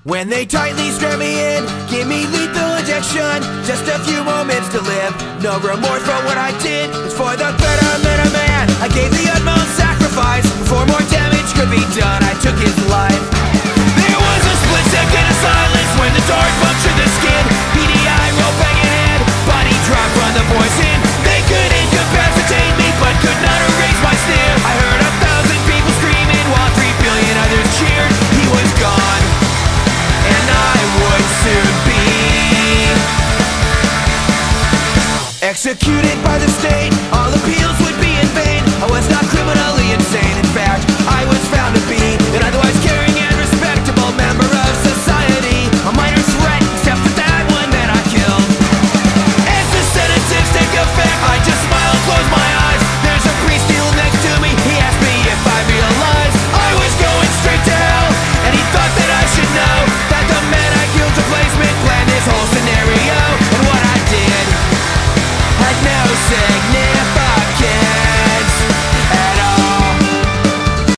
When they tightly strap me in, give me lethal injection, just a few moments to live. No remorse for what I did, it's for the betterment of man. I gave the utmost sacrifice, before more damage could be done, I took his life. There was a split second of silence when the dart punctured the skin. PDI rope hanging head, body drop from the poison. They could incapacitate me, but could not erase my sneer. I heard 1,000 people screaming while 3 billion others cheered. He was gone, and I would soon be executed by the state. All appeals